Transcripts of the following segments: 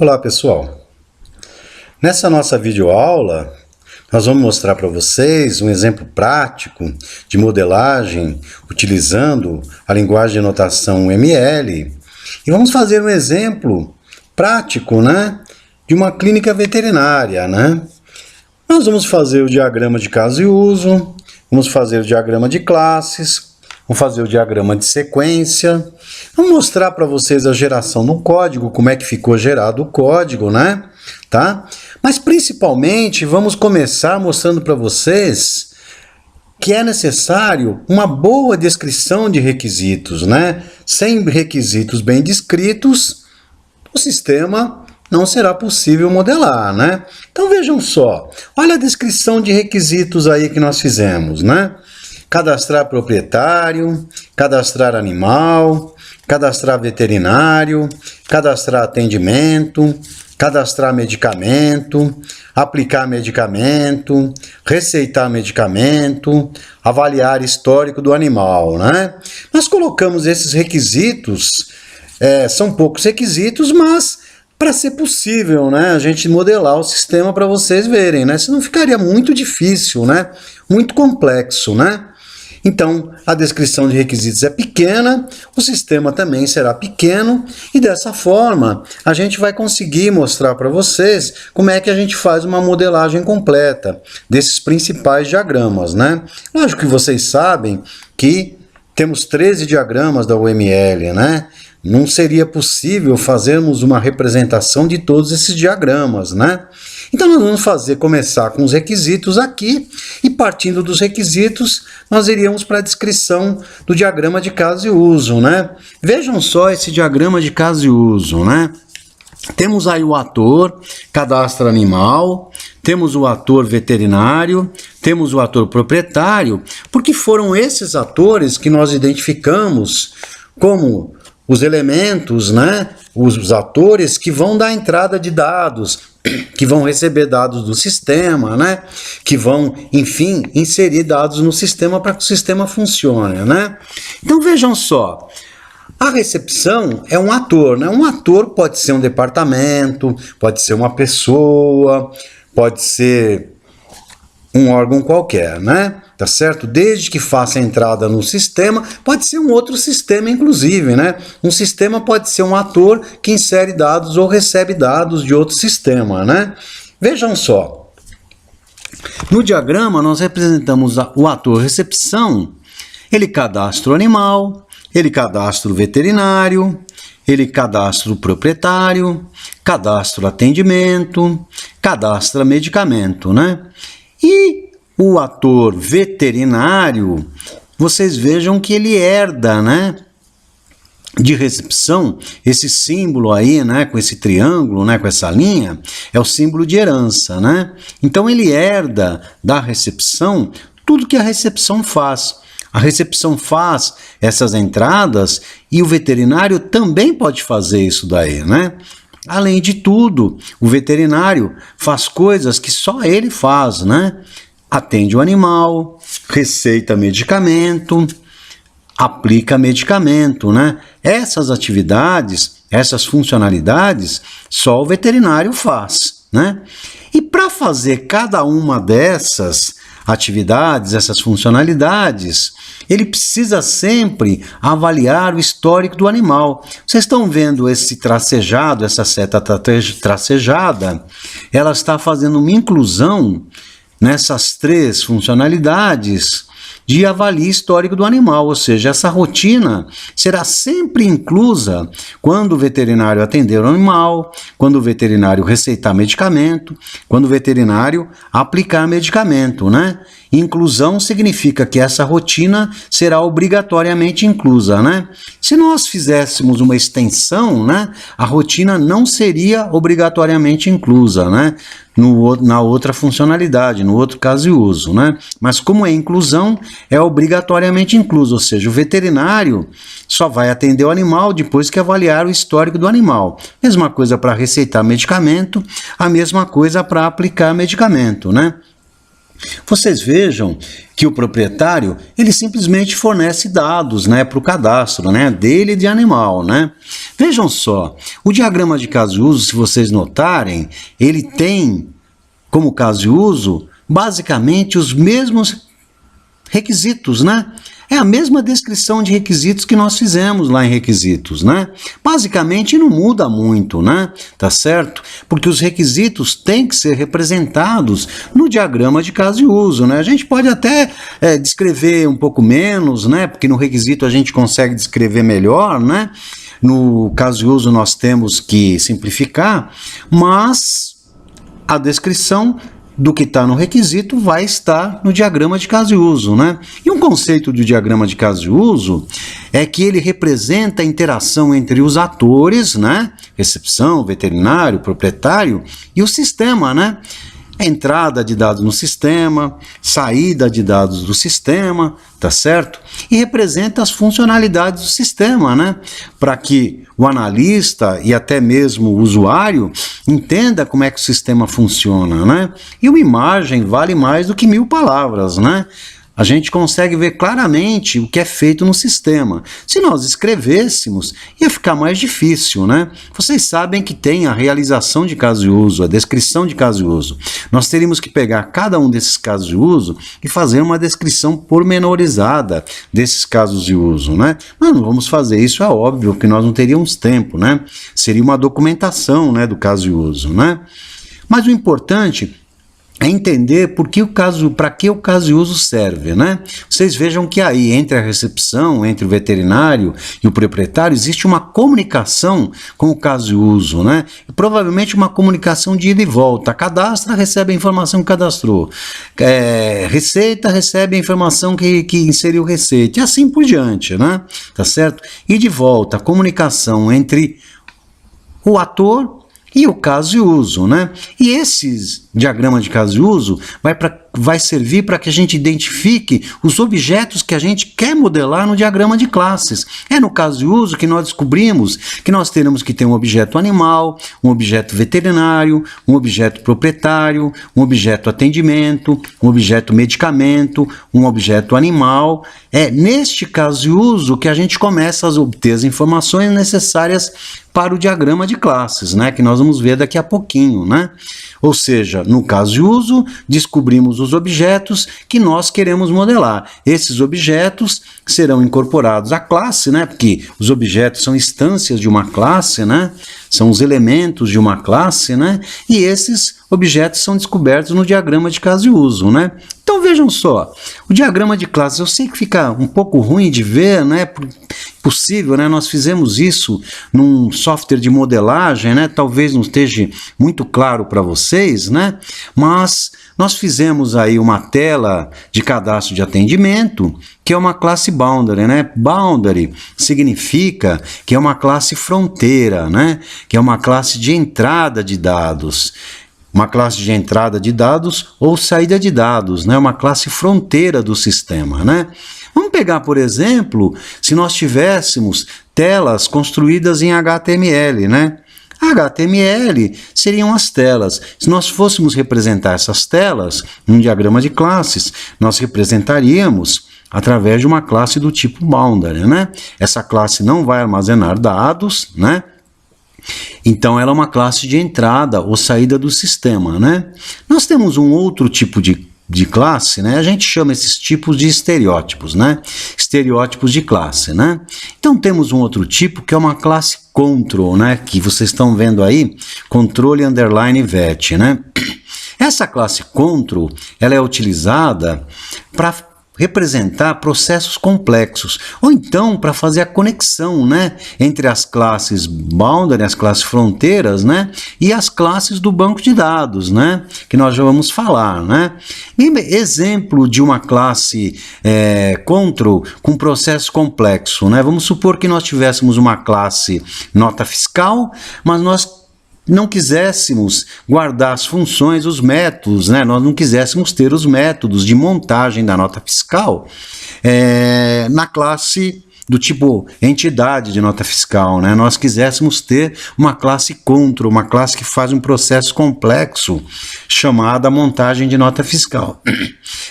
Olá pessoal, nessa nossa videoaula nós vamos mostrar para vocês um exemplo prático de modelagem utilizando a linguagem de notação ML e vamos fazer um exemplo prático, de uma clínica veterinária, Nós vamos fazer o diagrama de caso e uso, vamos fazer o diagrama de classes, vamos fazer o diagrama de sequência, vamos mostrar para vocês a geração do código, como é que ficou gerado o código, tá? Mas principalmente vamos começar mostrando para vocês que é necessário uma boa descrição de requisitos, Sem requisitos bem descritos, o sistema não será possível modelar, Então vejam só, olha a descrição de requisitos aí que nós fizemos, Cadastrar proprietário, cadastrar animal, cadastrar veterinário, cadastrar atendimento, cadastrar medicamento, aplicar medicamento, receitar medicamento, avaliar histórico do animal, Nós colocamos esses requisitos, são poucos requisitos, mas para ser possível, a gente modelar o sistema para vocês verem, Senão ficaria muito difícil, Muito complexo, Então, a descrição de requisitos é pequena, o sistema também será pequeno e dessa forma a gente vai conseguir mostrar para vocês como é que a gente faz uma modelagem completa desses principais diagramas, Lógico que vocês sabem que temos 13 diagramas da UML, Não seria possível fazermos uma representação de todos esses diagramas, Então nós vamos começar com os requisitos aqui e partindo dos requisitos nós iríamos para a descrição do diagrama de caso e uso, Vejam só esse diagrama de caso e uso, Temos aí o ator, cadastro animal, temos o ator veterinário, temos o ator proprietário, porque foram esses atores que nós identificamos como os elementos, os atores que vão dar entrada de dados, que vão receber dados do sistema, que vão, enfim, inserir dados no sistema para que o sistema funcione, Então vejam só, a recepção é um ator, Um ator pode ser um departamento, pode ser uma pessoa, pode ser um órgão qualquer, Tá certo? Desde que faça a entrada no sistema, pode ser um outro sistema, inclusive, Um sistema pode ser um ator que insere dados ou recebe dados de outro sistema, Vejam só. No diagrama, nós representamos o ator recepção, ele cadastra o animal, ele cadastra o veterinário, ele cadastra o proprietário, cadastra o atendimento, cadastra medicamento, E o ator veterinário, vocês vejam que ele herda, de recepção, esse símbolo aí, com esse triângulo, com essa linha, é o símbolo de herança, Então ele herda da recepção tudo que a recepção faz. A recepção faz essas entradas e o veterinário também pode fazer isso daí, Além de tudo, o veterinário faz coisas que só ele faz, Atende o animal, receita medicamento, aplica medicamento, Essas atividades, essas funcionalidades, só o veterinário faz, E para fazer cada uma dessas atividades, essas funcionalidades, ele precisa sempre avaliar o histórico do animal. Vocês estão vendo esse tracejado, essa seta tracejada, ela está fazendo uma inclusão nessas 3 funcionalidades de avalia histórico do animal, ou seja, essa rotina será sempre inclusa quando o veterinário atender o animal, quando o veterinário receitar medicamento, quando o veterinário aplicar medicamento, Inclusão significa que essa rotina será obrigatoriamente inclusa, Se nós fizéssemos uma extensão, a rotina não seria obrigatoriamente inclusa, na outra funcionalidade, no outro caso e uso, Mas como é inclusão, é obrigatoriamente incluso, ou seja, o veterinário só vai atender o animal depois que avaliar o histórico do animal. Mesma coisa para receitar medicamento, a mesma coisa para aplicar medicamento, Vocês vejam que o proprietário, ele simplesmente fornece dados, né, para o cadastro, né, dele e de animal, né. Vejam só, o diagrama de caso de uso, se vocês notarem, ele tem como caso de uso basicamente os mesmos requisitos, né? É a mesma descrição de requisitos que nós fizemos lá em requisitos, né? Basicamente não muda muito, né? Tá certo? Porque os requisitos têm que ser representados no diagrama de caso de uso, né? A gente pode até descrever um pouco menos, né? Porque no requisito a gente consegue descrever melhor, né? No caso de uso nós temos que simplificar, mas a descrição do que está no requisito vai estar no diagrama de caso de uso, né? E um conceito do diagrama de caso de uso é que ele representa a interação entre os atores, né? Recepção, veterinário, proprietário e o sistema, né? Entrada de dados no sistema, saída de dados do sistema, tá certo? E representa as funcionalidades do sistema, né? Para que o analista e até mesmo o usuário entenda como é que o sistema funciona, né? E uma imagem vale mais do que 1000 palavras, né? A gente consegue ver claramente o que é feito no sistema. Se nós escrevêssemos, ia ficar mais difícil, né? Vocês sabem que tem a realização de caso de uso, a descrição de caso de uso. Nós teríamos que pegar cada um desses casos de uso e fazer uma descrição pormenorizada desses casos de uso, né? Mas não vamos fazer isso, é óbvio, porque nós não teríamos tempo, né? Seria uma documentação, né, do caso de uso, né? Mas o importante é entender para que o caso de uso serve, né? Vocês vejam que aí, entre a recepção, entre o veterinário e o proprietário, existe uma comunicação com o caso de uso, né? E provavelmente uma comunicação de ida e volta. Cadastra, recebe a informação que cadastrou. Receita, recebe a informação que inseriu receita. E assim por diante, né? Tá certo? E de volta, a comunicação entre o ator e o caso de uso, né? E esses diagramas de caso de uso vai servir para que a gente identifique os objetos que a gente quer modelar no diagrama de classes. É no caso de uso que nós descobrimos que nós teremos que ter um objeto animal, um objeto veterinário, um objeto proprietário, um objeto atendimento, um objeto medicamento, um objeto animal. É neste caso de uso que a gente começa a obter as informações necessárias para o diagrama de classes, né? Que nós vamos ver daqui a pouquinho, né? Ou seja, no caso de uso, descobrimos os objetos que nós queremos modelar. Esses objetos serão incorporados à classe, né? Porque os objetos são instâncias de uma classe, né? São os elementos de uma classe, né? E esses objetos são descobertos no diagrama de caso de uso, né? Então vejam só, o diagrama de classes, eu sei que fica um pouco ruim de ver, né? Possível, né? Nós fizemos isso num software de modelagem, né? Talvez não esteja muito claro para vocês, né? Mas nós fizemos aí uma tela de cadastro de atendimento, que é uma classe boundary, né? Boundary significa que é uma classe fronteira, né? Que é uma classe de entrada de dados. Uma classe de entrada de dados ou saída de dados, né? Uma classe fronteira do sistema, né? Vamos pegar, por exemplo, se nós tivéssemos telas construídas em HTML, né? HTML seriam as telas. Se nós fôssemos representar essas telas em um diagrama de classes, nós representaríamos através de uma classe do tipo boundary, né? Essa classe não vai armazenar dados, né? Então, ela é uma classe de entrada ou saída do sistema, né? Nós temos um outro tipo de classe, né? A gente chama esses tipos de estereótipos, né? Estereótipos de classe, né? Então, temos um outro tipo que é uma classe control, né? Que vocês estão vendo aí, controle underline vet, né? Essa classe control, ela é utilizada para representar processos complexos, ou então para fazer a conexão, né, entre as classes boundary, as classes fronteiras, né, e as classes do banco de dados, né, que nós já vamos falar, né. E exemplo de uma classe control com processo complexo, né, vamos supor que nós tivéssemos uma classe nota fiscal, mas nós não quiséssemos guardar as funções, os métodos, né? Nós não quiséssemos ter os métodos de montagem da nota fiscal na classe do tipo entidade de nota fiscal, né? Nós quiséssemos ter uma classe control, uma classe que faz um processo complexo chamada montagem de nota fiscal.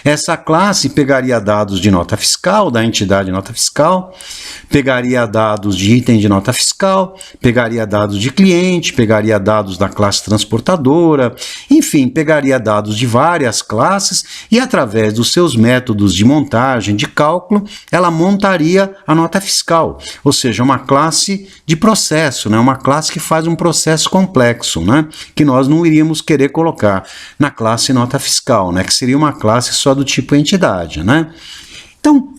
Essa classe pegaria dados de nota fiscal, da entidade de nota fiscal, pegaria dados de item de nota fiscal, pegaria dados de cliente, pegaria dados da classe transportadora, enfim, pegaria dados de várias classes e através dos seus métodos de montagem, de cálculo, ela montaria a nota fiscal, ou seja, uma classe de processo, né? Uma classe que faz um processo complexo, né? Que nós não iríamos querer colocar na classe nota fiscal, né? Que seria uma classe só do tipo entidade, né? Então,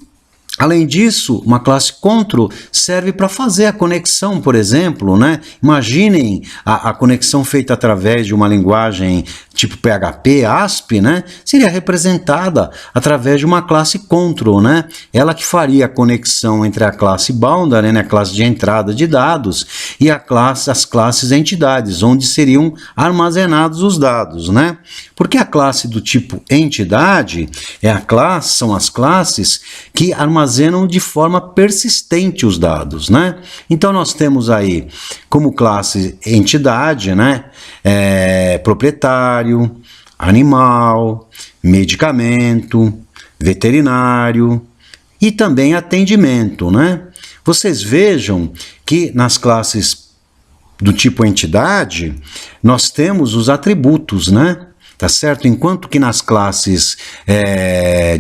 além disso, uma classe control serve para fazer a conexão, por exemplo, né? Imaginem a conexão feita através de uma linguagem tipo PHP, ASP, né? Seria representada através de uma classe control, né? Ela que faria a conexão entre a classe boundary, né? A classe de entrada de dados, e as classes entidades, onde seriam armazenados os dados, né? Porque a classe do tipo entidade são as classes que armazenam de forma persistente os dados, né? Então nós temos aí como classe entidade, né? Proprietário, animal, medicamento, veterinário e também atendimento, né? Vocês vejam que nas classes do tipo entidade, nós temos os atributos, né? Tá certo? Enquanto que nas classes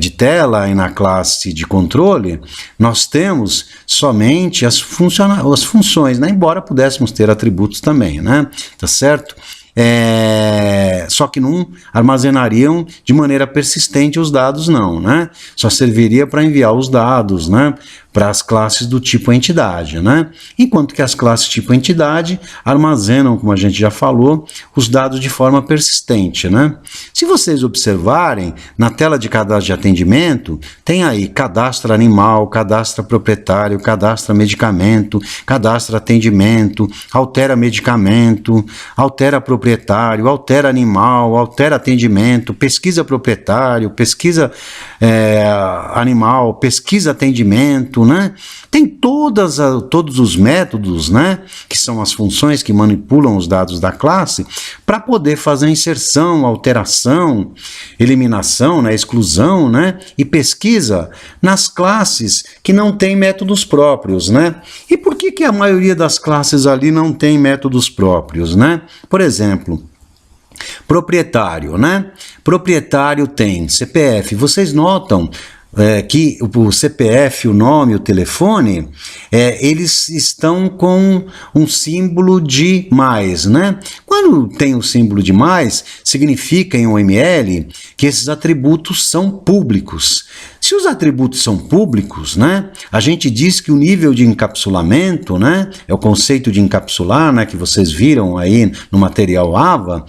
de tela e na classe de controle, nós temos somente as funções, né? Embora pudéssemos ter atributos também, né? Tá certo? Só que não armazenariam de maneira persistente os dados, não, né? Só serviria para enviar os dados, né? Para as classes do tipo entidade, né? Enquanto que as classes tipo entidade armazenam, como a gente já falou, os dados de forma persistente, né? Se vocês observarem, na tela de cadastro de atendimento, tem aí cadastro animal, cadastro proprietário, cadastro medicamento, cadastro atendimento, altera medicamento, altera proprietário, altera animal, altera atendimento, pesquisa proprietário, pesquisa animal, pesquisa atendimento, né? Tem todos os métodos, né? Que são as funções que manipulam os dados da classe para poder fazer inserção, alteração, eliminação, né? Exclusão, né? E pesquisa nas classes que não têm métodos próprios, né? E por que a maioria das classes ali não tem métodos próprios, né? Por exemplo, proprietário, né? Proprietário tem CPF. Vocês notam que o CPF, o nome, o telefone, eles estão com um símbolo de mais, né? Quando tem o símbolo de mais, significa em OML que esses atributos são públicos. Se os atributos são públicos, né, a gente diz que o nível de encapsulamento, né, é o conceito de encapsular, né, que vocês viram aí no material AVA,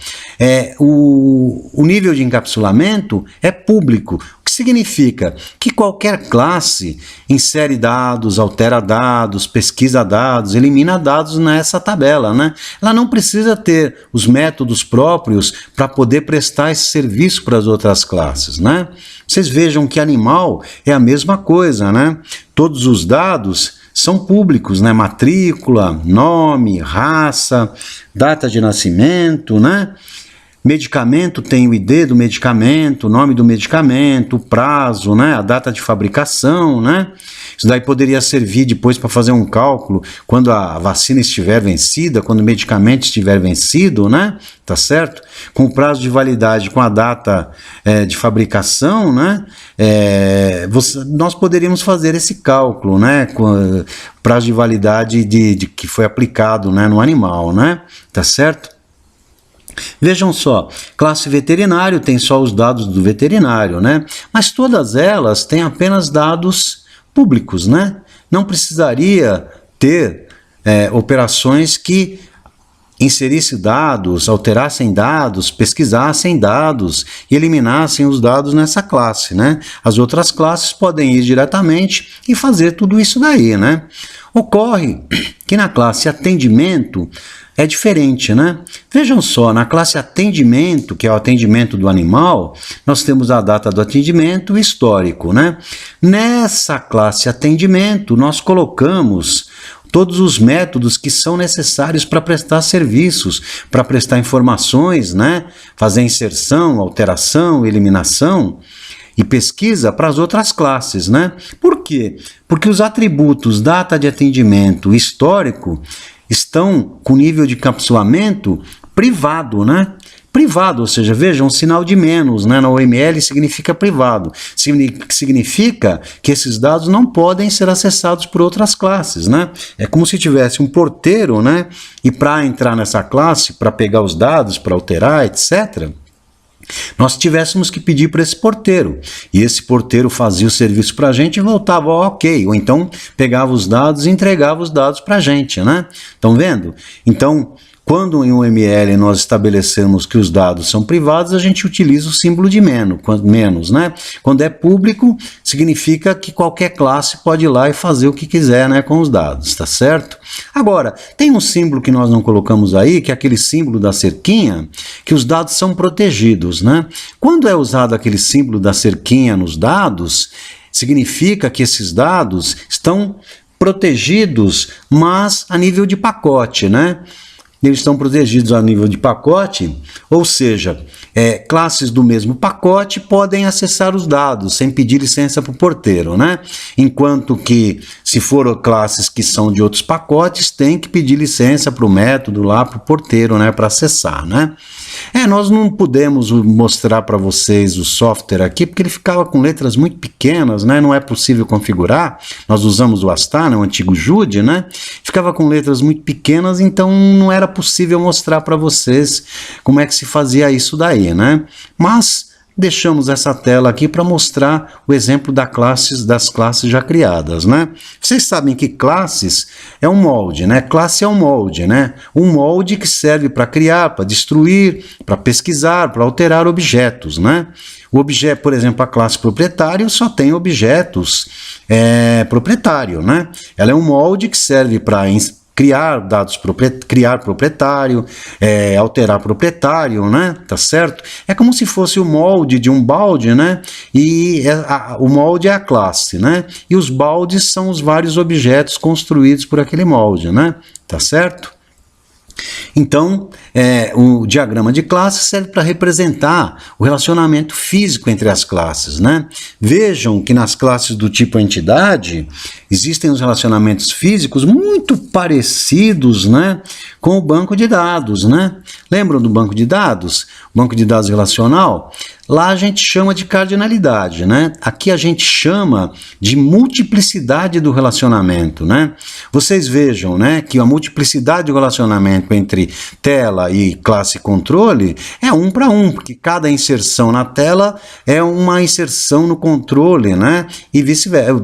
o nível de encapsulamento é público. O que significa que qualquer classe insere dados, altera dados, pesquisa dados, elimina dados nessa tabela, né? Ela não precisa ter os métodos próprios para poder prestar esse serviço para as outras classes, né? Vocês vejam que animal é a mesma coisa, né? Todos os dados são públicos, né? Matrícula, nome, raça, data de nascimento, né? Medicamento tem o ID do medicamento, o nome do medicamento, o prazo, né? A data de fabricação, né? Isso daí poderia servir depois para fazer um cálculo quando a vacina estiver vencida, quando o medicamento estiver vencido, né? Tá certo? Com o prazo de validade, com a data de fabricação, né? Nós poderíamos fazer esse cálculo, né? Com o prazo de validade de que foi aplicado, né? No animal, né? Tá certo? Vejam só, classe veterinário tem só os dados do veterinário, né? Mas todas elas têm apenas dados públicos, né? Não precisaria ter operações que inserissem dados, alterassem dados, pesquisassem dados e eliminassem os dados nessa classe, né? As outras classes podem ir diretamente e fazer tudo isso daí, né? Ocorre que na classe atendimento é diferente, né? Vejam só, na classe atendimento, que é o atendimento do animal, nós temos a data do atendimento e o histórico, né? Nessa classe atendimento, nós colocamos todos os métodos que são necessários para prestar serviços, para prestar informações, né? Fazer inserção, alteração, eliminação e pesquisa para as outras classes, né? Por quê? Porque os atributos data de atendimento e histórico estão com nível de encapsulamento privado, né? Privado, ou seja, veja, um sinal de menos, né? Na OML significa privado. Significa que esses dados não podem ser acessados por outras classes, né? É como se tivesse um porteiro, né? E para entrar nessa classe, para pegar os dados, para alterar, etc., nós tivéssemos que pedir para esse porteiro, e esse porteiro fazia o serviço para a gente e voltava ao ok, ou então pegava os dados e entregava os dados para a gente, né? Estão vendo? Então, quando em UML nós estabelecemos que os dados são privados, a gente utiliza o símbolo de menos, né? Quando é público, significa que qualquer classe pode ir lá e fazer o que quiser, né, com os dados, tá certo? Agora, tem um símbolo que nós não colocamos aí, que é aquele símbolo da cerquinha, que os dados são protegidos, né? Quando é usado aquele símbolo da cerquinha nos dados, significa que esses dados estão protegidos, mas a nível de pacote, né? Eles estão protegidos a nível de pacote, ou seja, classes do mesmo pacote podem acessar os dados sem pedir licença para o porteiro, né? Enquanto que, se for classes que são de outros pacotes, tem que pedir licença para o método lá, para o porteiro, né? Para acessar, né? Nós não pudemos mostrar para vocês o software aqui, porque ele ficava com letras muito pequenas, né? Não é possível configurar. Nós usamos o Astar, né? O antigo Jude, né? Ficava com letras muito pequenas, então não era possível mostrar para vocês como é que se fazia isso daí, né? Mas deixamos essa tela aqui para mostrar o exemplo das classes já criadas, né? Vocês sabem que classes é um molde, né? Classe é um molde, né? Um molde que serve para criar, para destruir, para pesquisar, para alterar objetos, né? O objeto, por exemplo, a classe proprietário só tem objetos proprietário, né? Ela é um molde que serve para criar criar proprietário, alterar proprietário, né? Tá certo? É como se fosse o molde de um balde, né? E o molde é a classe, né? E os baldes são os vários objetos construídos por aquele molde, né? Tá certo? Então, o diagrama de classe serve para representar o relacionamento físico entre as classes, né? Vejam que nas classes do tipo entidade, existem os relacionamentos físicos muito parecidos, né, com o banco de dados, né? Lembram do banco de dados? O banco de dados relacional? Lá a gente chama de cardinalidade, né? Aqui a gente chama de multiplicidade do relacionamento, né? Vocês vejam, né, que a multiplicidade do relacionamento entre tela e classe controle é 1 para 1, porque cada inserção na tela é uma inserção no controle, né? E vice-versa,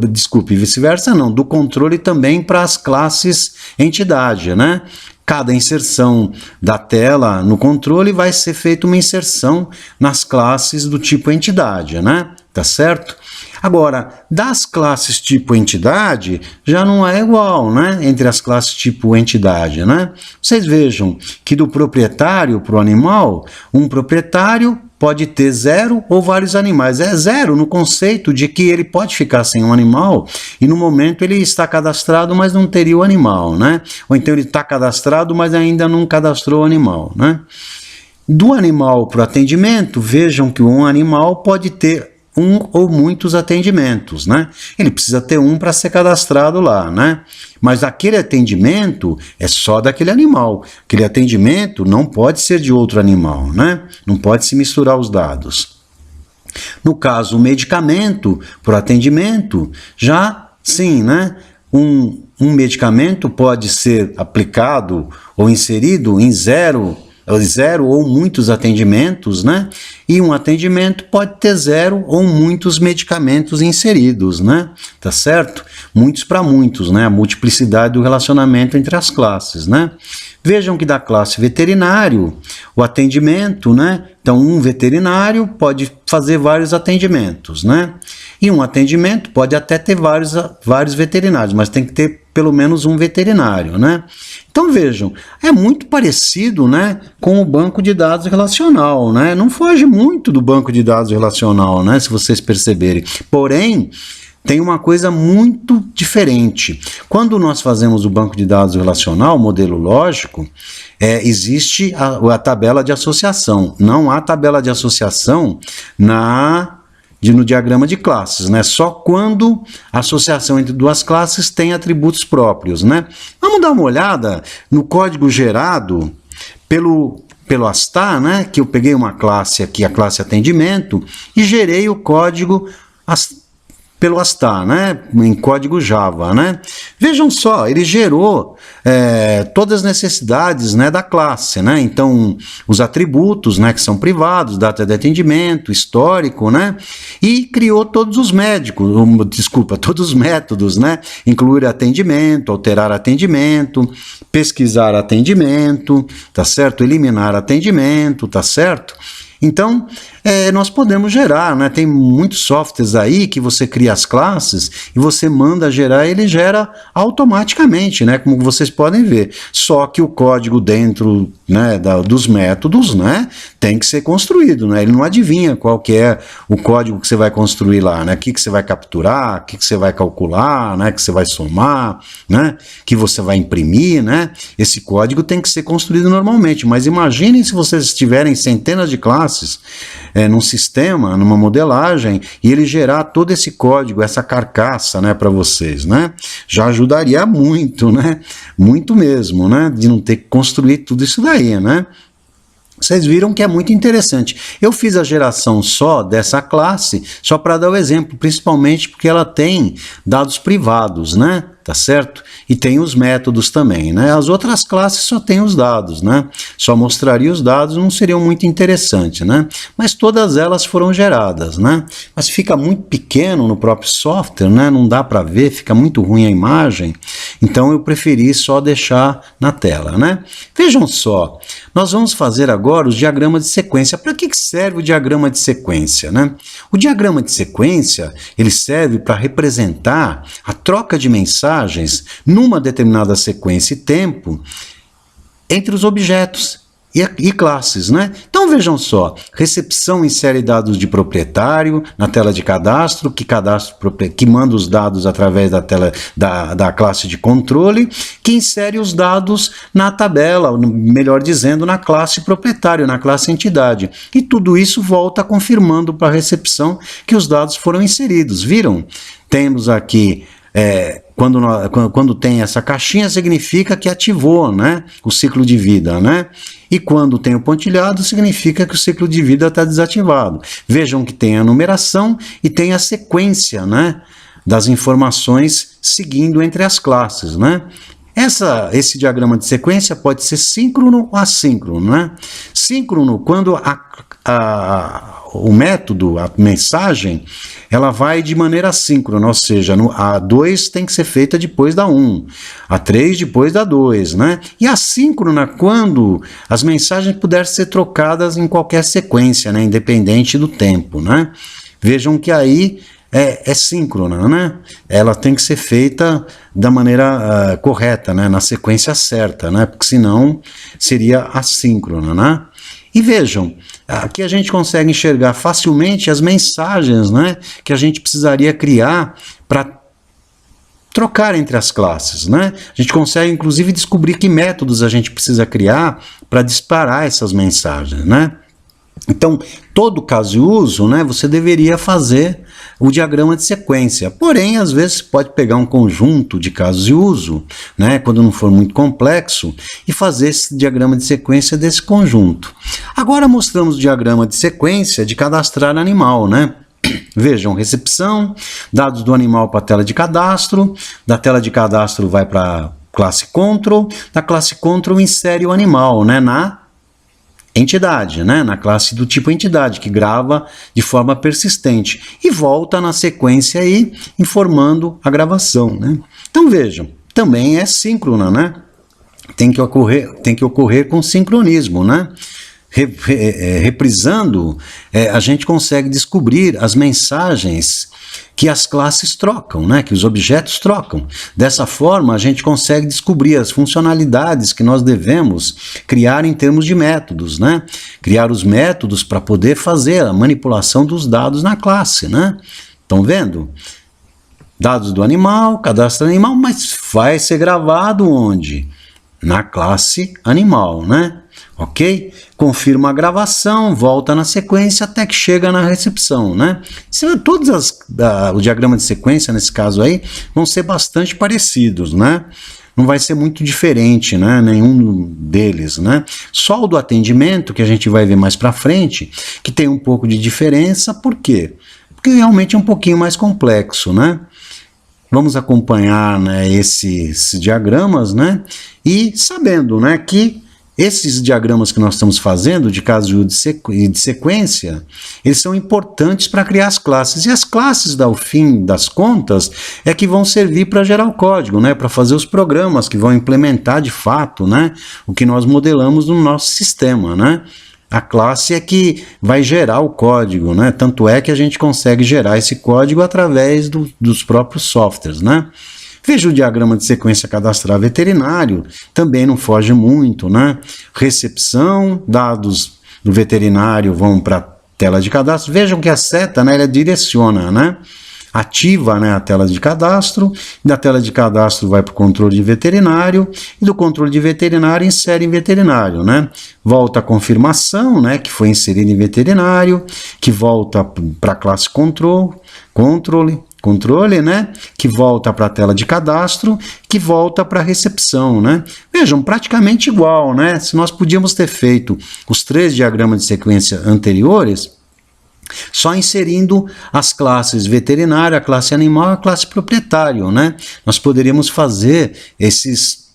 vice-versa não, do controle também para as classes entidade, né? Cada inserção da tela no controle vai ser feita uma inserção nas classes do tipo entidade, né? Tá certo? Agora, das classes tipo entidade, já não é igual, né? Entre as classes tipo entidade, né? Vocês vejam que do proprietário para o animal, um proprietário pode ter 0 ou vários animais. É 0 no conceito de que ele pode ficar sem um animal e no momento ele está cadastrado, mas não teria o animal, né? Ou então ele está cadastrado, mas ainda não cadastrou o animal, né? Do animal para o atendimento, vejam que um animal pode ter um ou muitos atendimentos, né? Ele precisa ter um para ser cadastrado lá, né? Mas aquele atendimento é só daquele animal. Aquele atendimento não pode ser de outro animal, né? Não pode se misturar os dados. No caso, o medicamento para o atendimento, já sim, né? Um medicamento pode ser aplicado ou inserido em zero ou muitos atendimentos, né? E um atendimento pode ter 0 ou muitos medicamentos inseridos, né? Tá certo? Muitos para muitos, né? A multiplicidade do relacionamento entre as classes, né? Vejam que da classe veterinário, o atendimento, né? Então, um veterinário pode fazer vários atendimentos, né? E um atendimento pode até ter vários veterinários, mas tem que ter pelo menos um veterinário, né? Então vejam, é muito parecido, né, com o banco de dados relacional, né? Não foge muito do banco de dados relacional, né, se vocês perceberem. Porém, tem uma coisa muito diferente. Quando nós fazemos o banco de dados relacional, o modelo lógico, existe a tabela de associação. Não há tabela de associação no diagrama de classes, né? Só quando a associação entre duas classes tem atributos próprios, né? Vamos dar uma olhada no código gerado pelo Astar, né? Que eu peguei uma classe aqui, a classe atendimento, e gerei o código pelo Astar, né, em código Java, né? Vejam só, ele gerou todas as necessidades, né, da classe, né? Então, os atributos, né, que são privados, data de atendimento, histórico, né? E criou todos os todos os métodos, né? Incluir atendimento, alterar atendimento, pesquisar atendimento, tá certo? Eliminar atendimento, tá certo? Então, nós podemos gerar, né? Tem muitos softwares aí que você cria as classes e você manda gerar e ele gera automaticamente, né? Como vocês podem ver. Só que o código dentro, né, dos métodos, né, tem que ser construído, né? Ele não adivinha qual que é o código que você vai construir lá, né? O que você vai capturar, o que você vai calcular, né? Que você vai somar, né? Que você vai imprimir, né? Esse código tem que ser construído normalmente, mas imaginem se vocês tiverem centenas de classes num sistema, numa modelagem, e ele gerar todo esse código, essa carcaça, né, para vocês, né? Já ajudaria muito, né? Muito mesmo, né? De não ter que construir tudo isso daí, né? Vocês viram que é muito interessante. Eu fiz a geração só dessa classe, só para dar o exemplo, principalmente porque ela tem dados privados, né? Tá certo? E tem os métodos também, né? As outras classes só tem os dados, né? Só mostraria os dados, não seriam muito interessantes, né? Mas todas elas foram geradas, né? Mas fica muito pequeno no próprio software, né? Não dá para ver, fica muito ruim a imagem. Então eu preferi só deixar na tela, né? Vejam só, nós vamos fazer agora os diagramas de sequência. Para que serve o diagrama de sequência, né? O diagrama de sequência, ele serve para representar a troca de mensagens numa determinada sequência e tempo entre os objetos e classes, né? Então vejam só, recepção insere dados de proprietário na tela de cadastro, que manda os dados através da tela da classe de controle, que insere os dados na tabela, melhor dizendo, na classe proprietário, na classe entidade. E tudo isso volta confirmando para a recepção que os dados foram inseridos. Viram? Temos aqui quando tem essa caixinha, significa que ativou, né, o ciclo de vida, né? E quando tem o pontilhado, significa que o ciclo de vida está desativado. Vejam que tem a numeração e tem a sequência, né, das informações seguindo entre as classes, né? Esse diagrama de sequência pode ser síncrono ou assíncrono, né? Síncrono, quando o método, a mensagem, ela vai de maneira síncrona, ou seja, a 2 tem que ser feita depois da 1, a 3 depois da 2, né? E assíncrona quando as mensagens puderem ser trocadas em qualquer sequência, né? Independente do tempo, né? Vejam que aí é síncrona, né? Ela tem que ser feita da maneira correta, né? Na sequência certa, né? Porque senão seria assíncrona, né? E vejam, aqui a gente consegue enxergar facilmente as mensagens, né, que a gente precisaria criar para trocar entre as classes, né? A gente consegue inclusive descobrir que métodos a gente precisa criar para disparar essas mensagens, né? Então, todo caso de uso, né, você deveria fazer o diagrama de sequência. Porém, às vezes pode pegar um conjunto de casos de uso, né, quando não for muito complexo, e fazer esse diagrama de sequência desse conjunto. Agora mostramos o diagrama de sequência de cadastrar animal, né? Vejam, recepção, dados do animal para a tela de cadastro, da tela de cadastro vai para a classe control, da classe control insere o animal, né, na entidade, né? Na classe do tipo entidade, que grava de forma persistente e volta na sequência aí informando a gravação, né? Então vejam, também é síncrona, né? Tem que ocorrer com sincronismo, né? reprisando, a gente consegue descobrir as mensagens que as classes trocam, né? Que os objetos trocam. Dessa forma, a gente consegue descobrir as funcionalidades que nós devemos criar em termos de métodos, né? Criar os métodos para poder fazer a manipulação dos dados na classe, né? Estão vendo? Dados do animal, cadastro animal, mas vai ser gravado onde? Na classe animal, né? Ok? Confirma a gravação, volta na sequência até que chega na recepção, né? O diagrama de sequência, nesse caso aí, vão ser bastante parecidos, né? Não vai ser muito diferente, né? Nenhum deles, né? Só o do atendimento, que a gente vai ver mais para frente, que tem um pouco de diferença, por quê? Porque realmente é um pouquinho mais complexo, né? Vamos acompanhar, né, esses diagramas, né? E sabendo, né, que esses diagramas que nós estamos fazendo, de caso e de sequência, eles são importantes para criar as classes. E as classes, ao fim das contas, é que vão servir para gerar o código, né? Para fazer os programas que vão implementar de fato, né, o que nós modelamos no nosso sistema, né? A classe é que vai gerar o código, né? Tanto é que a gente consegue gerar esse código através dos próprios softwares, né? Veja o diagrama de sequência cadastral veterinário, também não foge muito, né? Recepção, dados do veterinário vão para a tela de cadastro. Vejam que a seta, né, ela direciona, né? Ativa, né, a tela de cadastro, da tela de cadastro vai para o controle de veterinário, e do controle de veterinário insere em veterinário, né? Volta a confirmação, né, que foi inserida em veterinário, que volta para a classe controle, né, que volta para a tela de cadastro, que volta para a recepção, né? Vejam, praticamente igual, né? Se nós podíamos ter feito os 3 diagramas de sequência anteriores, só inserindo as classes veterinária, a classe animal e a classe proprietário, né? Nós poderíamos fazer esses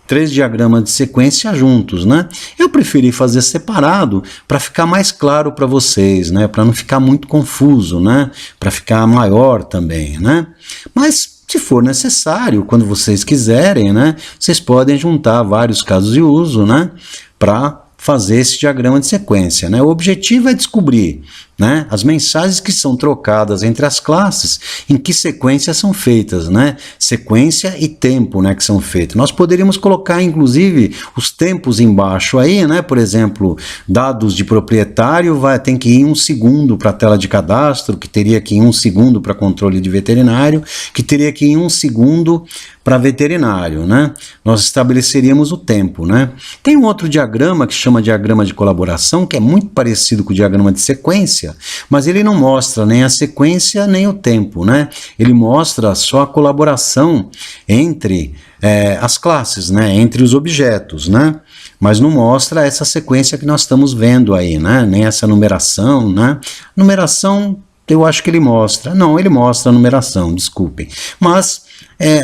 3 diagramas de sequência juntos, né? Eu preferi fazer separado para ficar mais claro para vocês, né? Para não ficar muito confuso, né? Para ficar maior também, né? Mas se for necessário, quando vocês quiserem, né? Vocês podem juntar vários casos de uso, né? Para fazer esse diagrama de sequência, né? O objetivo é descobrir, né, as mensagens que são trocadas entre as classes, em que sequência são feitas, né? Sequência e tempo, né, que são feitos. Nós poderíamos colocar, inclusive, os tempos embaixo aí, né? Por exemplo, dados de proprietário tem que ir 1 segundo para a tela de cadastro, que teria que ir 1 segundo para controle de veterinário, que teria que ir 1 segundo para veterinário, né? Nós estabeleceríamos o tempo, né? Tem um outro diagrama que chama diagrama de colaboração, que é muito parecido com o diagrama de sequência, mas ele não mostra nem a sequência nem o tempo, né? Ele mostra só a colaboração entre as classes, né? Entre os objetos, né? Mas não mostra essa sequência que nós estamos vendo aí, né? Nem essa numeração, né? Numeração, eu acho que ele mostra. Não, ele mostra a numeração, desculpem. Mas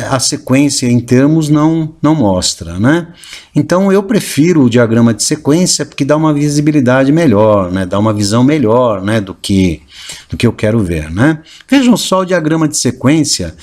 a sequência em termos não mostra, né? Então eu prefiro o diagrama de sequência porque dá uma visibilidade melhor, né? Dá uma visão melhor, né? do que eu quero ver, né? Vejam só o diagrama de sequência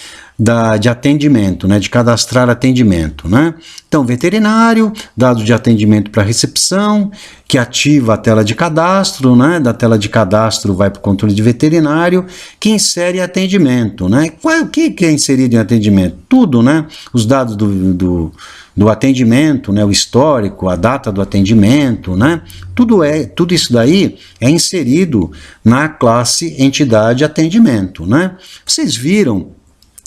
de atendimento, né? De cadastrar atendimento, né? Então, veterinário, dado de atendimento para recepção, que ativa a tela de cadastro, né? Da tela de cadastro vai para o controle de veterinário, que insere atendimento, né? O que é inserido em atendimento? Tudo, né? Os dados do atendimento, né? O histórico, a data do atendimento, né? Tudo isso daí é inserido na classe entidade atendimento, né? Vocês viram?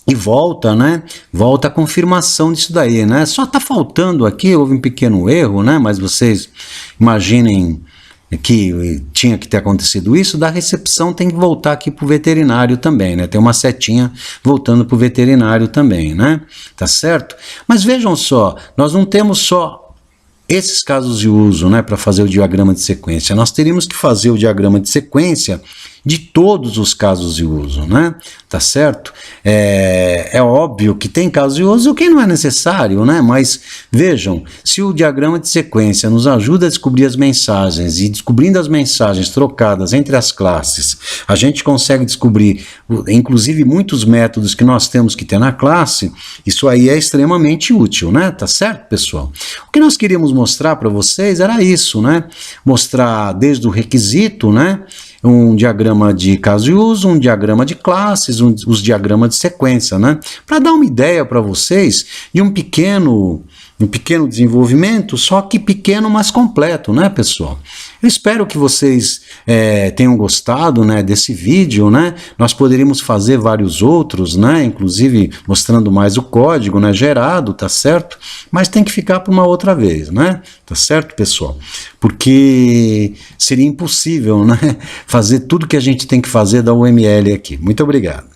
E volta, né? Volta a confirmação disso daí, né? Só está faltando aqui, houve um pequeno erro, né? Mas vocês imaginem que tinha que ter acontecido isso, da recepção tem que voltar aqui para o veterinário também, né? Tem uma setinha voltando para o veterinário também, né? Tá certo? Mas vejam só, nós não temos só esses casos de uso, né, para fazer o diagrama de sequência. Nós teríamos que fazer o diagrama de sequência de todos os casos de uso, né? Tá certo? É óbvio que tem casos de uso que não é necessário, né? Mas vejam, se o diagrama de sequência nos ajuda a descobrir as mensagens e descobrindo as mensagens trocadas entre as classes, a gente consegue descobrir, inclusive, muitos métodos que nós temos que ter na classe, isso aí é extremamente útil, né? Tá certo, pessoal? O que nós queríamos mostrar para vocês era isso, né? Mostrar desde o requisito, né? Um diagrama de caso de uso, um diagrama de classes, os diagramas de sequência, né? Para dar uma ideia para vocês de um pequeno desenvolvimento, só que pequeno, mas completo, né, pessoal? Eu espero que vocês tenham gostado, né, desse vídeo, né? Nós poderíamos fazer vários outros, né? Inclusive mostrando mais o código, né, gerado, tá certo? Mas tem que ficar para uma outra vez, né? Tá certo, pessoal? Porque seria impossível, né, fazer tudo que a gente tem que fazer da UML aqui. Muito obrigado.